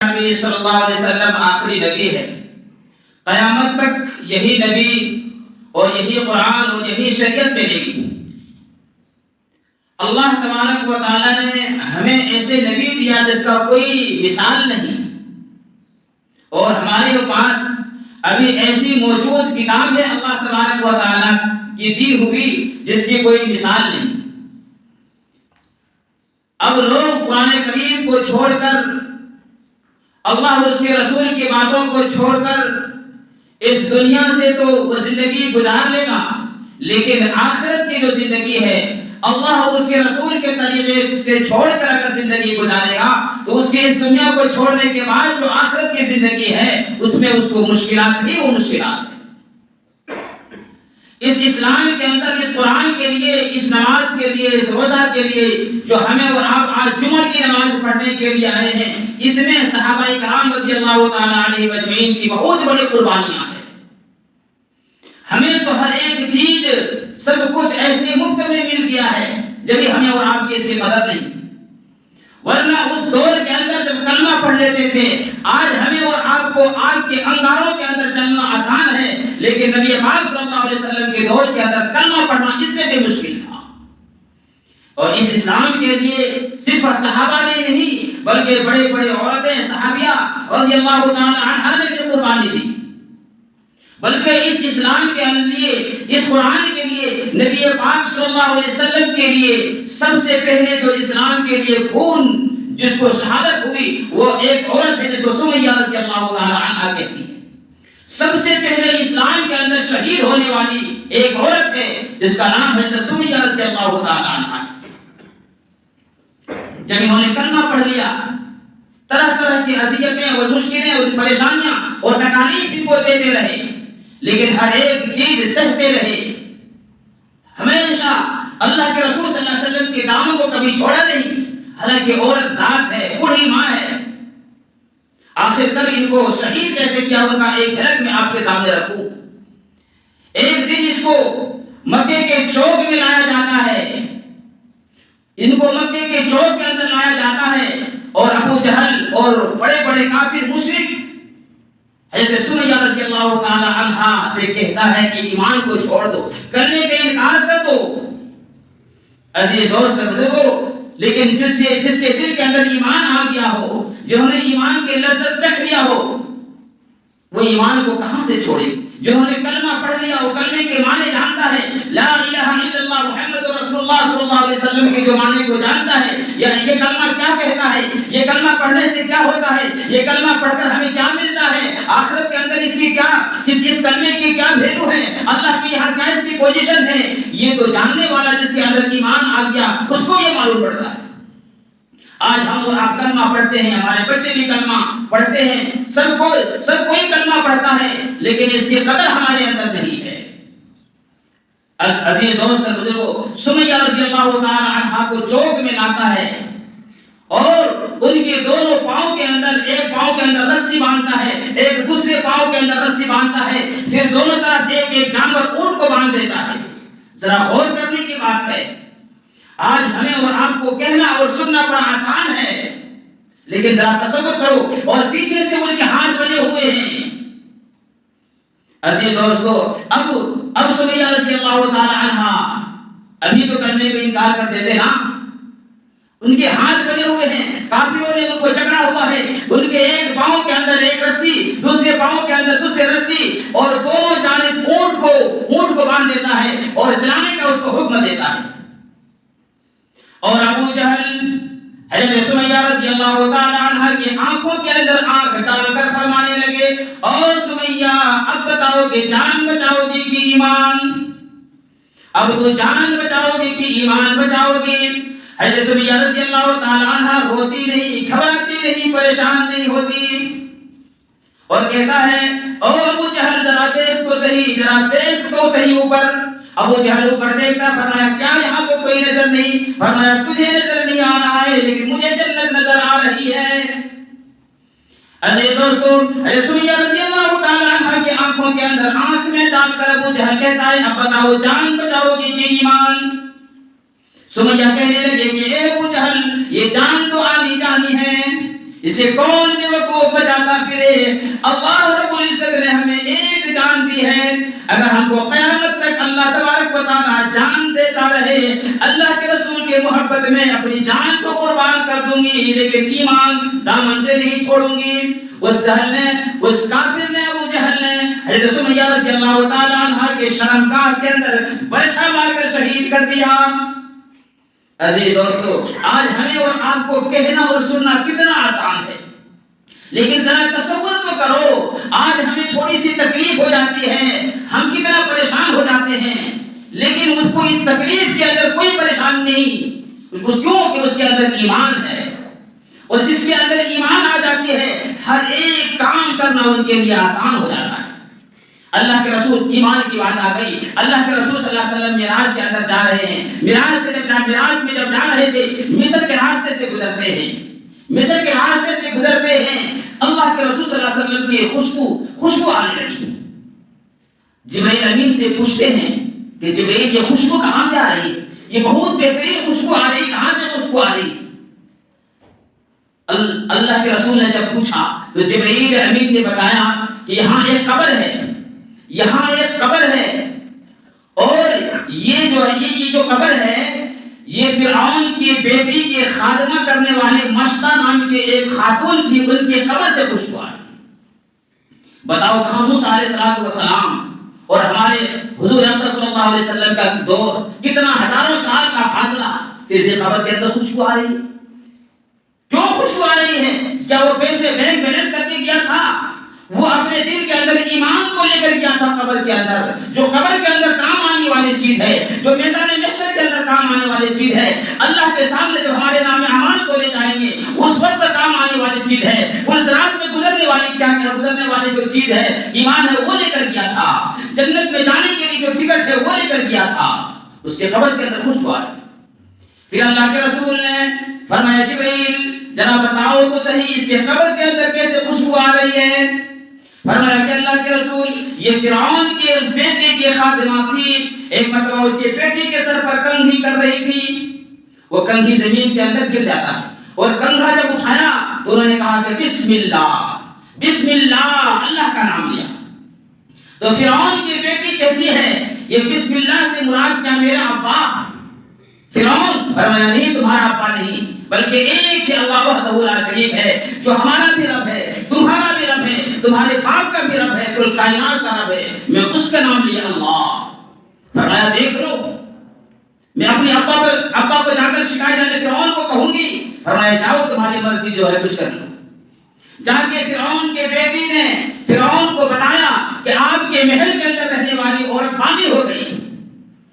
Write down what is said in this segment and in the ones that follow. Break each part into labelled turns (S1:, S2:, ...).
S1: نبی صلی اللہ علیہ وسلم آخری نبی ہے. قیامت تک یہی نبی اور یہی قرآن اور یہی شریعت چلے گی. اللہ تبارک و تعالیٰ نے ہمیں ایسے نبی دیا جس کا کوئی مثال نہیں، اور ہمارے پاس ابھی ایسی موجود کتاب ہے اللہ تبارک و تعالیٰ کی دی ہوئی جس کی کوئی مثال نہیں. اب لوگ قرآن کریم کو چھوڑ کر، اللہ اور اس کے رسول کی باتوں کو چھوڑ کر اس دنیا سے تو وہ زندگی گزار لے گا، لیکن آخرت کی جو زندگی ہے اللہ اور اس کے رسول کے طریقے سے چھوڑ کر اگر زندگی گزارے گا تو اس کے اس دنیا کو چھوڑنے کے بعد جو آخرت کی زندگی ہے اس میں اس کو مشکلات ہی وہ مشکلات ہے. اس اسلام کے اندر، اس قرآن کے لیے، اس نماز کے لیے، اس روزہ کے لیے جو ہمیں اور آپ آج جمعہ کی نماز پڑھنے کے لیے آئے ہیں، اس میں صحابہ کرام رضی اللہ تعالیٰ عنہ اجمعین کی بہت بڑی قربانیاں ہیں. ہمیں تو ہر ایک چیز سب کچھ ایسے مفت میں مل گیا ہے جبھی ہمیں اور آپ کی اس کی قدر نہیں. ورنہ اس دور کے اندر جب کلمہ پڑھ لیتے تھے، آج ہمیں اور آپ کو آگ کے انگاروں کے اندر چلنا آسان ہے، لیکن نبی پاک صلی اللہ علیہ وسلم کے دور کے اندر کلمہ پڑھنا اس سے بھی مشکل تھا. اور اس اسلام کے لیے صرف صحابہ نے نہیں بلکہ بڑے بڑے عورتیں صحابیہ رضی اللہ تعالی عنہا نے بھی قربانی دی. بلکہ اس اسلام کے لیے، اس قرآن کے لیے، نبی پاک صلی اللہ علیہ وسلم کے لیے سب سے پہلے جو اسلام کے لیے خون جس کو شہادت ہوئی وہ ایک عورت ہے جس کو سمیہ رضی اللہ تعالی عنہا کہتی ہے. سب سے پہلے اسلام کے اندر شہید ہونے والی ایک عورت ہے جس کا نام ہے سمیہ رضی اللہ تعالی عنہا. جب انہوں نے کلمہ پڑھ لیا، طرح طرح کی اذیتیں اور مشکلیں اور پریشانیاں اور تکالیف ان کو دیتے رہے، لیکن ہر ایک چیز سہتے رہے. ہمیشہ اللہ کے رسول صلی اللہ علیہ وسلم کے دامن کو کبھی چھوڑا نہیں. حالانکہ عورت ذات ہے، بوڑھی ماں ہے، آخر کر ان کو شہید کیسے کیا ان کا ایک جھلک میں آپ کے سامنے رکھوں. ایک دن اس کو مکے کے چوک میں لایا جاتا ہے، ان کو مکے کے چوک کے اندر لایا جاتا ہے، اور ابو جہل اور بڑے بڑے کافر مشرک حضرت سمیہ رضی اللہ تعالی عنہا سے کہتا ہے کہ ایمان کو چھوڑ دو، کرنے کا انکار کر دو. عزیز دوست بزرگو، لیکن جس کے دل کے اندر ایمان آ گیا ہو، جنہوں نے ایمان کے لذت چکھ لیا ہو، وہ ایمان کو کہاں سے چھوڑے؟ جنہوں نے کلمہ پڑھ لیا وہ کلمے کے معنی جانتا ہے، لا الہ الا اللہ محمد رسول اللہ صلی اللہ علیہ وسلم کے جو معنی کو جانتا ہے، یہ کلمہ کیا کہتا ہے، یہ کلمہ پڑھنے سے کیا ہوتا ہے، یہ کلمہ پڑھ کر ہمیں کیا ملتا ہے، آخرت کے اندر اس کلمے کی کیا ویلیو ہے، اللہ کی یہاں کیا اس کی پوزیشن ہے، یہ تو جاننے والا جس کے اندر ایمان آ گیا اس کو یہ معلوم پڑتا ہے. آج ہم اور آپ کلمہ پڑھتے ہیں، ہمارے بچے بھی کلمہ پڑھتے ہیں، سب کوئی کلمہ پڑھتا ہے، لیکن اس کی قدر ہمارے اندر نہیں ہے. عزیز دوست بزرگو، سمیہ رضی اللہ تعالی عنہا کو چوک میں لاتا ہے اور ان کے دونوں پاؤں کے اندر، ایک پاؤں کے اندر رسی باندھتا ہے، ایک دوسرے پاؤں کے اندر رسی باندھتا ہے، پھر دونوں طرف ایک جانور اونٹ کو باندھ دیتا ہے. ذرا غور کرنے کی بات ہے، آج ہمیں اور آپ کو کہنا اور سننا بڑا آسان ہے، لیکن ذرا تصور کرو، اور پیچھے سے ان کے ہاتھ بنے ہوئے ہیں. عزیز دوستو، اب سمیہ رضی اللہ تعالی عنہا ابھی تو کرنے میں انکار کر دیتے نا، ان کے ہاتھ بنے ہوئے ہیں، کافروں نے ان کو جکڑا ہوا ہے، ان کے ایک پاؤں کے اندر ایک رسی، دوسرے پاؤں کے اندر دوسری رسی، اور دونوں جانب اونٹ کو باندھ دیتا ہے اور چلانے کا اس کو حکم دیتا ہے. اور ابو جہل حضرت سمیہ رضی اللہ تعالی عنہا کی آنکھوں کے اندر آنکھ ڈال کر فرمانے لگے، اور سمیہ اب بتاؤ کہ جان بچاؤ گی کہ ایمان؟ اب تو جان بچاؤ گی کہ ایمان بچاؤ گی؟ حضرت سمیہ رضی اللہ تعالی عنہا روتی نہیں، گھبراتی نہیں، پریشان نہیں ہوتی، اور کہتا ہے، او ابو جہل ذرا دیکھ تو صحیح اوپر. ابو جہل اوپر دیکھتا، فرمایا کیا یہاں کو کوئی نظر نہیں؟ فرمایا تجھے نظر نہیں آ رہا ہے لیکن مجھے جنت نظر آ رہی ہے. عزیز دوستو، سمیہ رضی اللہ تعالی عنہ کی آنکھوں کے اندر آنکھ میں ڈال کر ابو جہل کہتا ہے، اب بتاؤ جان بچاؤ گی کہ ایمان؟ سمیہ کہنے لگے کہ اے ابو جہل، یہ جان تو آنی جانی ہے، اسے کون بیوقوف بچاتا پھرے؟ اللہ رب العزت نے ہمیں ایک جان دی ہے، اگر ہم کو قیامت تک اللہ تبارک و تعالیٰ جان دیتا رہے، اللہ کے رسول کے محبت میں اپنی جان کو قربان کر دوں گی، لیکن ایمان دامن سے نہیں چھوڑوں گی۔ اس جہل نے، اس کافر نے، ابو جہل نے حضرت سمیہ رضی اللہ تعالیٰ عنہ کے شرمگاہ کے اندر برچھا مار کر شہید کر دیا۔ عزیز دوستو، آج ہمیں اور آپ کو کہنا اور سننا کتنا آسان ہے، لیکن ذرا تصور تو کرو، آج ہمیں تھوڑی سی تکلیف ہو جاتی ہے، ہم کتنا پریشان ہو جاتے ہیں، لیکن اس کو اس تکلیف کے اندر کوئی پریشان نہیں، کیوں کہ اس کے اندر ایمان ہے، اور جس کے اندر ایمان آ جاتی ہے ہر ایک کام کرنا ان کے لیے آسان ہو جاتا ہے۔ اللہ کے رسول، ایمان کی بات آ گئی، اللہ کے رسول صلی اللہ علیہ وسلم معراج کے اندر جا رہے ہیں، معراج میں جب جا رہے تھے مصر کے راستے سے گزرتے ہیں، مصر کے راستے سے گزرتے ہیں، اللہ کے رسول صلی اللہ علیہ وسلم کی خوشبو آنے لگی۔ جبرائیل امین سے پوچھتے ہیں کہ جبرائیل یہ خوشبو کہاں سے آ رہی ہے؟ یہ بہت بہترین خوشبو آ رہی، کہاں سے خوشبو آ رہی؟ اللہ کے رسول نے جب پوچھا تو جبرائیل امین نے بتایا کہ یہاں ایک قبر ہے، یہاں ایک قبر ہے، اور یہ جو قبر ہے یہ فرعون کی بیٹی کے خادمہ کرنے والے مشتہ نام کے ایک خاتون تھی، ان کے قبر سے خوشبو آ رہی۔ بتاؤ کہاں موسیٰ علیہ السلام اور ہمارے حضور اقدس صلی اللہ علیہ وسلم کا دور، کتنا ہزاروں سال کا فاصلہ، پھر بھی قبر کے اندر خوشبو آ رہی ہے۔ کیوں خوشبو آ رہی ہے؟ کیا وہ پیسے بینک بیلنس کر کے گیا تھا؟ وہ اپنے دل کے اندر ایمان کو لے کر گیا تھا قبر کے اندر، جو قبر کے اندر کام آنے والی چیز ہے، جو میدان محشر کے اندر کام آنے والی چیز ہے، اللہ کے سامنے جو ہمارے نام اعمال کو لے جائیں گے اس وقت کام آنے والی چیز ہے، پل صراط میں گزرنے والی جو چیز ہے، ایمان ہے، وہ لے کر گیا تھا، جنت میں جانے کے لیے جو ٹکٹ ہے وہ لے کر گیا تھا، اس کے قبر کے اندر خوشبو آ رہی۔ پھر اللہ کے رسول نے فرمایا جبرائیل ذرا بتاؤ تو صحیح اس کے قبر کے اندر کیسے خوشبو آ رہی ہے؟ فرمایا کہ اللہ کے رسول یہ فرعون کے بیٹے کی خادمہ تھی، ایک مرتبہ اس کے بیٹے کے سر پر کنگھی کر رہی تھی، وہ کنگھی زمین کے اندر گر جاتا ہے، اور کنگھا جب اٹھایا تو انہوں نے کہا کہ بسم اللہ، بسم اللہ، اللہ کا نام لیا۔ تو فرعون کی بیٹی کہتی ہے یہ بسم اللہ سے مراد کیا میرا ابا؟ فرعون فرمایا نہیں، تمہارا ابا نہیں، بلکہ ایک ہی اللہ وحدہ لا شریک ہے، جو ہمارا بھی رب ہے، تمہارا بھی رب ہے، تمہارے باپ کا بھی رب ہے، کل کائنات کا رب ہے، میں اس کا نام لیا اللہ۔ فرمایا دیکھ لو، میں اپنے ابا کو جا کر شکایت جانے فرعون کو کہوں گی۔ فرمایا جاؤ، تمہاری مرضی جو ہے کچھ کر لو۔ جا کے فرعون کے بیٹی نے فرعون کو بتایا کہ آپ کے محل کے اندر رہنے والی عورت باغی ہو گئی،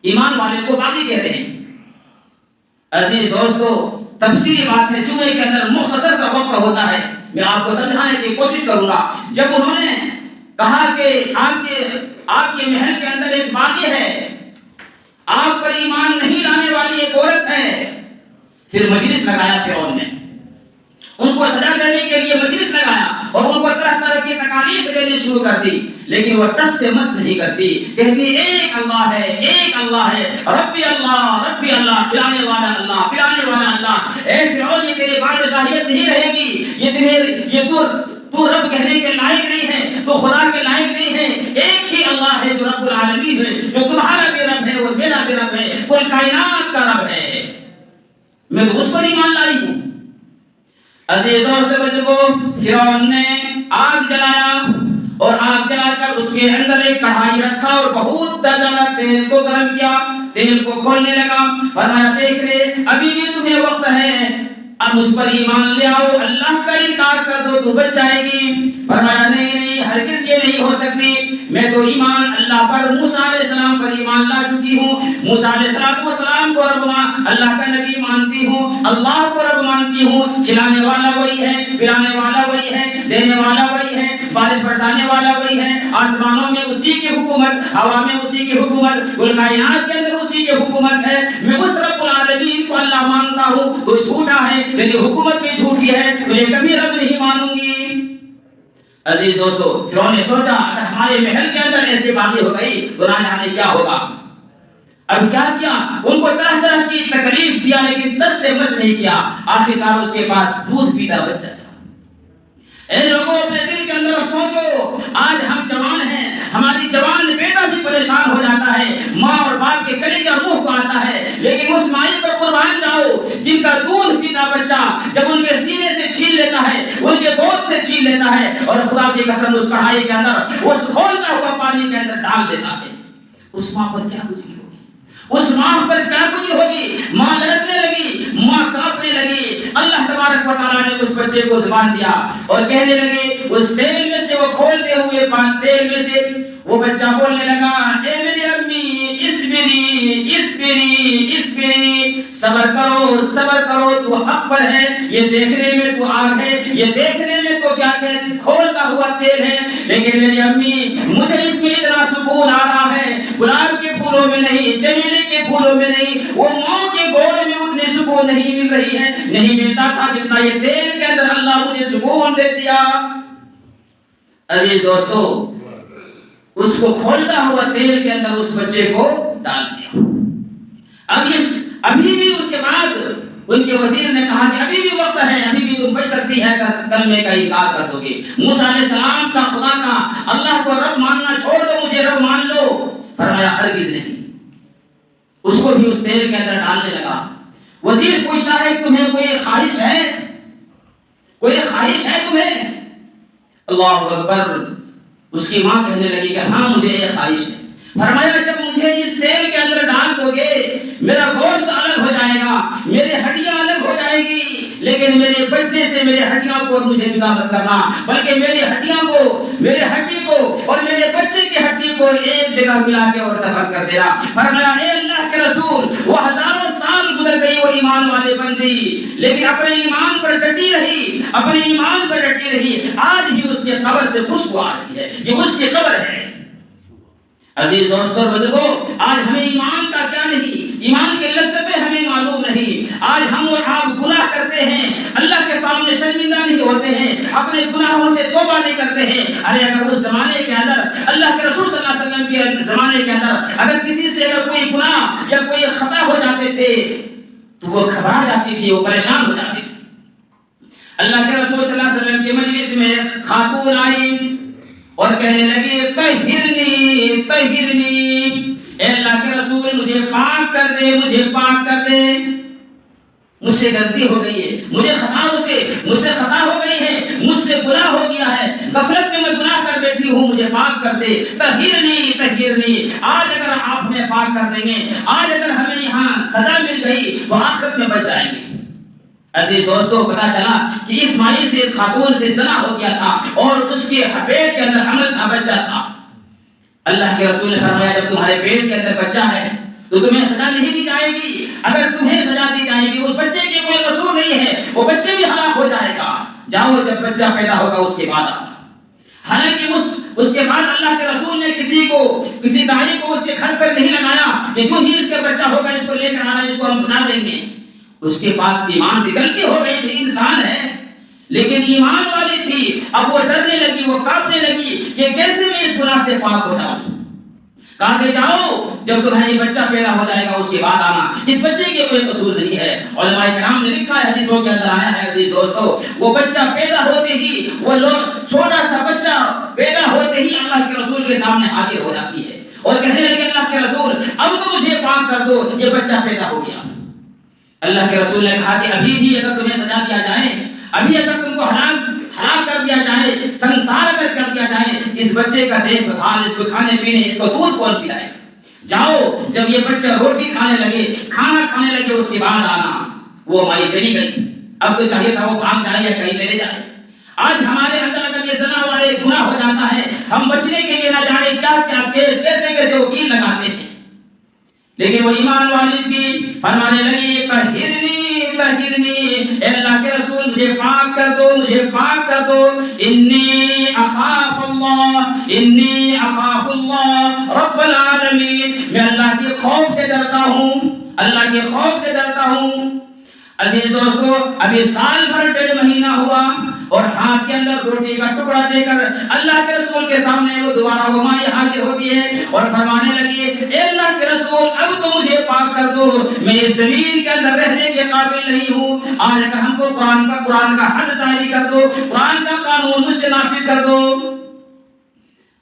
S1: ایمان والے کو باغی کہہ رہے ہیں۔ عزیز دوستو، تفصیلی بات ہے، جمعے کے اندر مختصر سا وقت ہوتا ہے، میں آپ کو سمجھانے کی کوشش کروں گا۔ جب انہوں نے کہا کہ آپ کے محل کے اندر ایک باغی ہے، آپ پر ایمان نہیں لانے والی ایک عورت ہے، پھر مجلس لگایا فرعون نے، ان کو سزا دینے کے لیے مجلس لگایا اور ان کو طرح طرح کی تکالیف دینے شروع کر دی، لیکن وہ ٹس سے مس نہیں کرتی، کہتی ایک اللہ ہے، ایک اللہ ہے، ربی اللہ، ربی اللہ، پلانے والا اللہ، پلانے والا اللہ۔ اے فرعون، یہ تیری بادشاہیت نہیں رہے گی، تو رب کہنے کے لائق نہیں ہے، تو خدا کے لائق نہیں ہے، ایک ہی اللہ ہے جو رب العالمین ہے، جو تمہارا بھی رب ہے اور میرا بھی رب ہے، کل کائنات کا رب ہے، میں تو اس پر ایمان لائی ہوں۔ عزیز دوست بزرگو، فرعون نے آگ جلایا اور آگ جلا کر اس کے اندر ایک کڑھائی رکھا اور بہت درجہ تیل کو گرم کیا، تیل کو کھولنے لگا، فرمایا دیکھ لے ابھی بھی تمہیں وقت ہے، اب مجھ پر ایمان لے آؤ، اللہ کا انکار کر دو تو بچ جائے گی۔ فرمایا نہیں، ہرگز یہ نہیں ہو سکتی، میں تو ایمان اللہ پر، موسیٰ علیہ السلام پر ایمان لا چکی ہوں، موسیٰ علیہ السلام کو رب اللہ کا نبی مانتی ہوں، اللہ کو رب مانتی ہوں، کھلانے والا وہی ہے، پلانے والا وہی ہے، دینے والا وہی ہے، بارش برسانے والا وہی ہے، آسمانوں میں اسی کی حکومت، ہوا میں اسی کی حکومت، کل کائنات کے اندر اسی کی حکومت ہے، میں اس رب العالمین کو اللہ مانتا ہوں، تو جھوٹا ہے، میری حکومت بھی جھوٹی ہے، تجھے کبھی رب نہیں مانوں گی۔ عزیز دوستو، فرعون نے سوچا اگر ہمارے محل کے اندر ایسے باغی ہو گئی تو نہ جانے کیا ہوگا۔ اب کیا کیا، ان کو طرح طرح کی تکلیف دیا، لیکن دس سے مس نہیں کیا، آخرکار اس کے پاس دودھ پیتا بچہ تھا، اے لوگوں اپنے دل کے اندر سوچو، آج ہم جوان ہیں، ہماری جوان بیٹا بھی پریشان ہو جاتا ہے، ماں اور باپ کے کلیجہ منہ کو آتا ہے، لیکن اس مائی پر قربان جاؤ جن کا دودھ پیتا بچہ جب ان کے سینے سے چھین لیتا ہے، ان کے گود سے چھین لیتا ہے اور خدا کی قسم اس کڑھائی کے اندر اس کھولتا ہوا پانی کے اندر ڈال دیتا ہے، اس ماں پر کیا گزری ہوگی؟ اس ماں پر کیا گزری ہوگی؟ ماں لرزنے لگی، ماں کانپنے لگی۔ اللہ تبارک و تعالیٰ نے اس بچے کو زبان دیا اور کہنے لگے، اس تیل میں سے وہ کھولتے ہوئے تیل میں سے وہ بچہ بولنے لگا، اے میری امی اسبری اسبری اسبری، صبر کرو، تو حق پر ہے، یہ دیکھنے میں تو آگ ہے، یہ دیکھنے میں تو کیا کہ کھولتا ہوا تیل ہے، لیکن میری امی مجھے اس میں اتنا سکون آ رہا ہے، گلاب کے پھولوں میں نہیں، چمیلی کے پھولوں میں نہیں، وہ ماں کے گود میں اتنی سکون نہیں مل رہی ہے، نہیں ملتا تھا جتنا یہ تیل کے اندر اللہ مجھے سکون دے دیا۔ عزیز دوستو، اس کو کھولتا ہوا تیل کے اندر اس بچے کو ڈال دیا۔ ابھی بھی اس کے بعد ان کے وزیر نے کہا کہ ابھی بھی وقت ہے، ابھی بھی تم بچ سکتی ہے اگر کلمے کا انکار کر دو گے۔ موسیٰ علیہ السلام کا خدا کا اللہ کو رب ماننا چھوڑ دو، مجھے رب مان لو۔ فرمایا ہرگز نہیں۔ اس کو بھی اس تیل کے اندر ڈالنے لگا۔ وزیر پوچھتا ہے تمہیں کوئی خواہش ہے؟ کوئی خواہش ہے تمہیں؟ اللہ اکبر۔ اس کی ماں کہنے لگی کہ ہاں مجھے یہ خواہش ہے۔ فرمایا جب مجھے اس تیل کے اندر ڈال دو گے میرا گوشت الگ ہو جائے گا، میری ہڈیاں الگ ہو جائے گی، لیکن میرے بچے سے میرے ہڈیاں کو مجھے جدا مت کرنا، بلکہ میری ہڈیاں کو، میرے ہڈی کو اور میرے بچے کی ہڈی کو ایک جگہ ملا کے اور دفن کر دینا۔ فرمایا اے اللہ کے رسول، وہ ہزاروں سال گزر گئی وہ ایمان والے بندی، لیکن اپنے ایمان پر ڈٹی رہی، اپنے ایمان پر ڈٹی رہی، آج بھی اس کے قبر سے خوشبو آ رہی ہے، یہ اس کی قبر ہے۔ عزیز دوستو اور بزرگوں، آج ہمیں ایمان کا کیا نہیں، ایمان کی لذتیں ہمیں معلوم نہیں۔ آج ہم اور آپ گناہ کرتے ہیں، اللہ کے سامنے شرمندہ نہیں ہوتے ہیں، اپنے گناہوں سے توبہ نہیں کرتے ہیں۔ ارے اگر اس زمانے کے اندر اللہ کے رسول صلی اللہ علیہ وسلم کے زمانے کے اندر اگر کسی سے اگر کوئی گناہ یا کوئی خطا ہو جاتے تھے تو وہ گھبرا جاتی تھی، وہ پریشان ہو جاتی تھی۔ اللہ کے رسول صلی اللہ علیہ وسلم کی مجلس میں خاتون آئی اور کہنے لگی طہرنی طہرنی، اے اللہ کے رسول مجھے پاک کر دے، مجھے پاک کر دے، مجھ سے غلطی ہو گئی ہے، مجھ سے خطا ہو گئی ہے، مجھ سے گناہ ہو گیا ہے، غفلت میں گناہ کر بیٹھی ہوں، مجھے پاک کر دے، طہرنی طہرنی۔ آج اگر آپ ہمیں پاک کر دیں گے، آج اگر ہمیں یہاں سزا مل گئی تو آخرت میں بچ جائیں گے۔ عزیز دوستو، پتا چلا کہ اس مائی سے، اس خاتون سے زنا ہو گیا تھا اور اس کے پیٹ کے اندر حمل تھا، بچہ تھا۔ اللہ کے رسول نے فرمایا جب تمہارے پیٹ کے اندر بچہ ہے تو تمہیں سزا نہیں دی جائے گی، اگر تمہیں سزا دی جائے گی اس بچے کی کوئی قصور نہیں ہے، وہ بچے بھی ہلاک ہو جائے گا۔ جاؤ جب بچہ پیدا ہوگا اس کے بعد آنا۔ حالانکہ اس کے بعد اللہ کے رسول نے کسی داعی کو اس کے گھر پر نہیں لگایا کہ جو ہی اس کا بچہ ہوگا اس کو لے کر آنا، اس کو ہم سنا دیں گے۔ اس کے پاس ایمان کی غلطی ہو گئی تھی، انسان ہے لیکن ایمان والی تھی۔ اب وہ ڈرنے لگی، وہ کانپنے لگی کہ کیسے میں اس گناہ سے پاک ہو جاؤں۔ کہا کہ جاؤ جب تمہارا یہ بچہ پیدا ہو جائے گا اس کے بعد آنا، اس بچے کی کوئی قصور نہیں ہے۔ علماء کرام نے لکھا ہے، حدیثوں کے اندر آیا ہے عزیز دوستو، وہ بچہ پیدا ہوتے ہی، وہ چھوٹا سا بچہ پیدا ہوتے ہی اللہ کے رسول کے سامنے حاضر ہو جاتی ہے اور کہنے لگے اللہ کے رسول اب تو مجھے پاک کر دو، یہ بچہ پیدا ہو گیا۔ اللہ کے رسول نے کہا کہ ابھی بھی اگر تمہیں سزا دیا جائے، ابھی اگر تم کو ہلاک کر دیا جائے، سنسار اگر کر دیا جائے، اس بچے کا دیکھ بھال، اس کو کھانے پینے، اس کو دودھ کون پلائے گا؟ جاؤ جب یہ بچہ روٹی کھانے لگے، کھانا کھانے لگے اس کے بعد آنا۔ وہ مائی چلی گئی۔ اب تو چاہیے تھا وہ بھاگ جائے یا کہیں چلے جائے۔ آج ہمارے اندر اگر یہ زنا والے گناہ ہو جاتا ہے، ہم بچنے کے لیے نہ جانے کیا کیا کیس، کیسے کیسے وکیل لگاتے ہیں، لیکن وہ ایمان والی تھی، فرمانے لگی طہرنی طہرنی، اے اللہ کے رسول مجھے پاک کر دو، مجھے پاک کر دو، انی اخاف اللہ رب العالمین، میں اللہ کے خوف سے ڈرتا ہوں، اللہ کے خوف سے ڈرتا ہوں۔ عزیز دوستو، ابھی سال بھر 1.5 مہینہ ہوا اور ہاتھ کے اندر روٹی کا ٹکڑا دے کر اللہ کے رسول کے سامنے وہ دوبارہ وہ مائی حاضر ہوتی ہے اور فرمانے لگی اے اللہ کے رسول اب تو مجھے پاک کر دو، میں اس زمین کے اندر رہنے کے قابل نہیں ہوں، آج اگر ہم کو قرآن کا حد جاری کر دو، قرآن کا قانون مجھ سے نافذ کر دو۔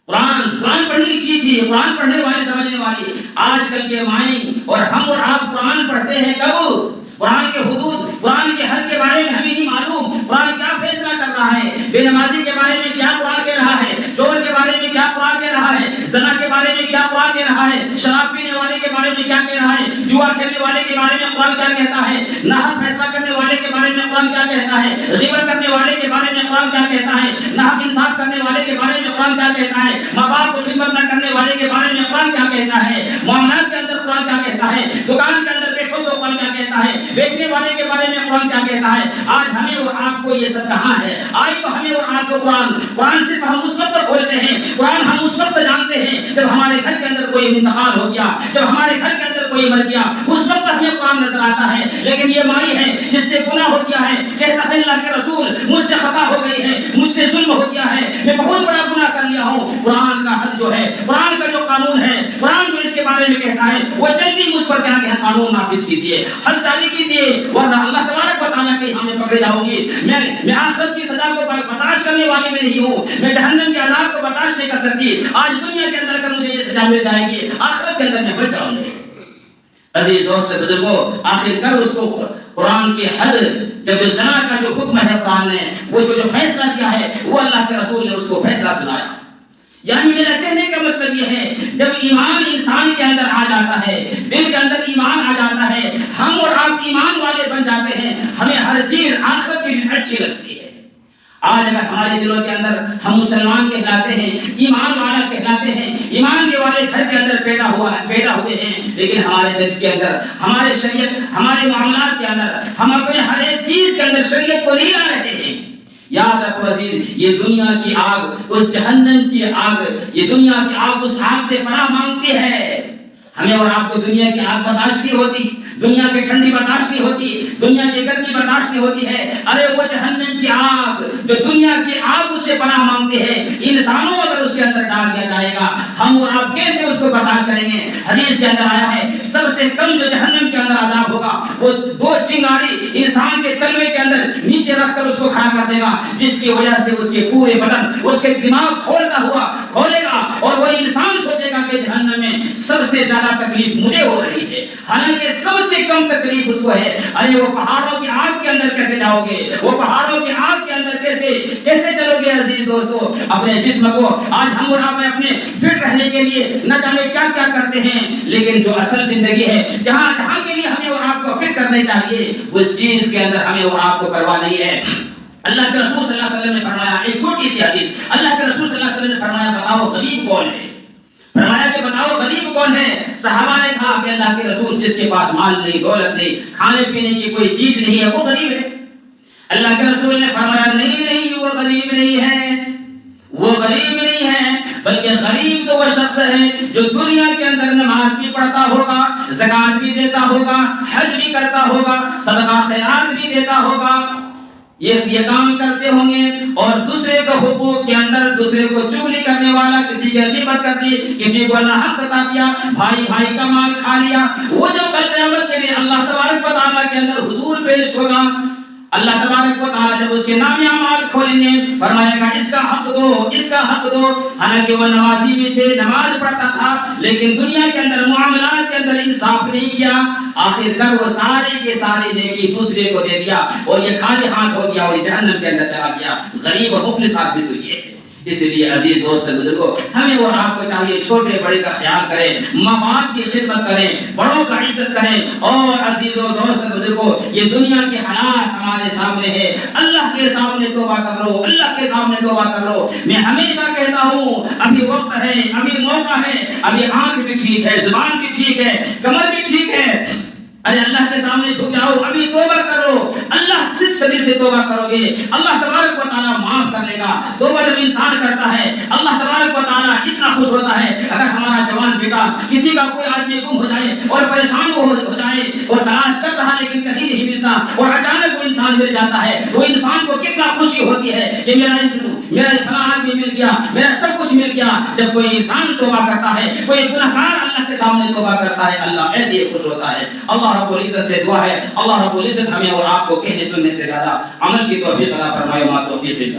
S1: قرآن پڑھی لکھی تھی، قرآن پڑھنے والے سمجھنے والی، آج کل کے مائیں اور ہم اور آپ قرآن پڑھتے ہیں کب؟ قرآن کے حدود، قرآن کے حد کے بارے میں ہمیں نہیں معلوم، قرآن کیا فیصلہ کر رہا ہے، بے نمازی کے بارے میں کیا قرآن کہہ رہا ہے، چور کے بارے میں کیا قرآن کہہ رہا ہے، زنا کے بارے میں کیا قرآن کہہ رہا ہے، شراب پینے والے کے بارے میں کیا کہہ رہا ہے، جوا کھیلنے والے کے بارے میں قرآن کیا کہتا ہے، ناحق فیصلہ کرنے والے کے بارے میں قرآن کیا کہتا ہے، غیبت کرنے والے کے بارے میں قرآن کیا کہتا ہے، ناحق انصاف کرنے والے کے بارے میں قرآن کیا کہتا ہے، ماں باپ کو خدمت نہ کرنے والے کے بارے میں قرآن کیا کہتا ہے، معاملات کے اندر قرآن کیا کہتا ہے، دکان کے اندر بیٹھو تو قرآن کیا کہتا ہے، بیچنے والے کے بارے میں قرآن کیا کہتا ہے۔ آج ہمیں اور آپ کو یہ سب کہاں ہے؟ آج تو ہمیں اور آپ کو قرآن صرف ہم اس وقت کھولتے ہیں، قرآن ہم اس وقت جانتے ہیں جب ہمارے گھر کے اندر کوئی انتقال ہو گیا، جب ہمارے گھر کے اندر کوئی مر گیا، اس وقت ہمیں قرآن نظر آتا ہے۔ لیکن یہ مائی ہے جس سے گناہ ہو گیا ہے، کہتا ہے اللہ کے رسول مجھ سے خطا ہو گئی ہے، مجھ سے ظلم ہو گیا ہے، میں بہت بڑا گناہ کر لیا ہوں، قرآن کا حد جو ہے، قرآن کا جو قانون ہے، قرآن جو اس کے بارے میں کہتا ہے، وہ جلدی مجھ پر کیا کہ قانون نافذ کیجیے، حد جاری کیجیے، ورنہ اللہ تبارک و تعالیٰ کہ ہمیں پکڑے جاؤں گی، میں آخرت کی سزا کو برداشت کرنے والی میں نہیں ہوں، میں جہنم کے عذاب کو برداشت نہیں کر سکتی۔ آج دنیا کے اندر اگر مجھے یہ سزا مل جائے گی، آخرت کے اندر میں بچ جاؤں گی۔ عزیز دوست بزرگوں، آخر کر اس کو قرآن کی حد، جب زنا کا جو حکم ہے قرآن نے، وہ جو فیصلہ کیا ہے، وہ اللہ کے رسول نے اس کو فیصلہ سنایا۔ یعنی میرا کہنے کا مطلب یہ ہے، جب ایمان انسان کے اندر آ جاتا ہے، دل کے اندر ایمان آ جاتا ہے، ہم اور آپ ایمان والے بن جاتے ہیں، ہمیں ہر چیز آخرت کی اچھی لگتی ہے۔ آج اگر ہمارے دلوں کے اندر ہم مسلمان کہلاتے ہیں، ایمان والا کہلاتے ہیں، ایمان کے والے گھر کے اندر پیدا ہوئے ہیں، لیکن ہمارے دل کے اندر، ہمارے شریعت، ہمارے معاملات کے اندر، ہم اپنے ہر ایک چیز کے اندر شریعت کو نہیں لا رہے ہیں۔ یاد رکھو عزیز، یہ دنیا کی آگ، اس جہنم کی آگ، یہ دنیا کی آگ اس آگ سے پناہ مانگتی ہے۔ ہمیں اور آپ کو دنیا کی آگ برداشت نہیں ہوتی، دنیا کی ٹھنڈی برداشت نہیں ہوتی، دنیا کی گرمی برداشت نہیں ہوتی ہے۔ ارے وہ جہنم کی آگ جو دنیا کی آگ اس سے پناہ مانگتی ہے، انسانوں اگر اس کے اندر ڈال دیا جائے گا، ہم اور آپ کیسے اس کو برداشت کریں گے؟ حدیث کے اندر آیا ہے، سب سے کم جو جہنم کے اندر عذاب ہوگا، وہ 2 چنگاری انسان کے تلوے کے اندر نیچے رکھ کر اس کو کھڑا کر دے گا، جس کی وجہ سے اس کے پورے بدن، اس کے دماغ کھولے گا اور وہ انسان سوچے گا کہ جہنم میں سب سے زیادہ تکلیف مجھے ہو رہی ہے، حالانکہ سب سے کم تکلیف اس کو ہے۔ ارے وہ پہاڑوں کی آگ کے اندر کیسے جاؤ گے؟ وہ پہاڑوں کی آگ کے اندر کیسے چلو گے؟ عزیز دوستو، اپنے جسم کو آج ہم اور آپ اپنے فٹ رہنے کے لیے نہ جانے کیا کیا کرتے ہیں، لیکن جو اصل زندگی ہے، جہاں کے لیے ہمیں اور آپ کو فٹ کرنے چاہیے، اس چیز کے اندر ہمیں اور آپ کو پرواہ نہیں ہے۔ اللہ کے رسول صلی اللہ علیہ وسلم نے فرمایا، ایک چھوٹی سی حدیث، اللہ کے رسول صلی اللہ علیہ وسلم نے فرمایا بتاؤ غریب کون ہے؟ فرمایا کہ بتاؤ غریب کون ہے؟ صحابہ نے کہا کہ اللہ کے رسول جس کے پاس مال نہیں، دولت نہیں، کھانے پینے کی کوئی چیز نہیں ہے، وہ غریب ہے۔ اللہ کے رسول نے فرمایا نہیں وہ غریب نہیں ہے، وہ غریب نہیں ہے، بلکہ غریب تو وہ شخص ہے جو دنیا کے اندر نماز بھی پڑھتا ہوگا، زکات بھی دیتا ہوگا، حج بھی کرتا ہوگا، صدقہ خیرات بھی دیتا ہوگا، یہ کام کرتے ہوں گے، اور دوسرے کے حقوق کے اندر دوسرے کو چغلی کرنے والا، کسی کی غیبت کر دی، کسی کو ناحق ستا دیا، بھائی کا مال کھا لیا، وہ جو کل قیامت کے لیے اللہ تبارک و تعالیٰ کے اندر حضور پیش ہوگا، اللہ تبارک و تعالیٰ جب اس کے نام اعمال کھولیں گے، فرمائے گا اس کا حق دو، اس کا حق دو۔ حالانکہ وہ نمازی بھی تھے، نماز پڑھتا تھا، لیکن دنیا کے اندر معاملات کے اندر انصاف نہیں کیا، آخر کر وہ سارے کے سارے نیکی دوسرے کو دے دیا اور یہ خالی ہاتھ ہو گیا اور جہنم کے اندر چلا گیا۔ غریب اور مفلس آدمی تو یہ ہے۔ اس لیے عزیز دوست بزرگوں، ہمیں اور آپ کو چاہیے چھوٹے بڑے کا خیال کریں، ماں باپ کی خدمت کریں، بڑوں کا عزت کریں، اور عزیزوں دوست بزرگوں، یہ دنیا کے حالات ہمارے سامنے ہے، اللہ کے سامنے توبہ کر لو، اللہ کے سامنے توبہ کر لو۔ میں ہمیشہ کہتا ہوں ابھی وقت ہے، ابھی موقع ہے، ابھی آنکھ بھی ٹھیک ہے، زبان بھی ٹھیک ہے، کمر بھی ٹھیک ہے، ارے اللہ کے سامنے جھک جاؤ، ابھی توبہ کرو، اللہ صرف دل سے توبہ کرو گے، اللہ تبارک و تعالیٰ معاف کر لے گا۔ توبہ جب انسان کرتا ہے، اللہ تبارک و تعالیٰ اتنا خوش ہوتا ہے۔ اگر ہمارا جوان بیٹا، کسی کا کوئی آدمی گم ہو جائے اور پریشان ہو جائے اور تلاش کر رہا لیکن کہیں نہیں ملتا، اور اچانک وہ انسان انسان مل جاتا ہے تو انسان کو کتنا خوشی ہوتی ہے کہ میرا فلاں آدمی مل گیا، میرا سب کچھ مل گیا۔ جب کوئی انسان توبہ کرتا ہے، کوئی گنہگار اللہ کے سامنے توبہ کرتا ہے، اللہ ایسے ہی خوش ہوتا ہے۔ اللہ رب العزت سے دعا ہے اللہ رب العزت ہمیں اور آپ کو کہنے سننے سے زیادہ عمل کی توفیق عطا فرمائے۔ ما توفیق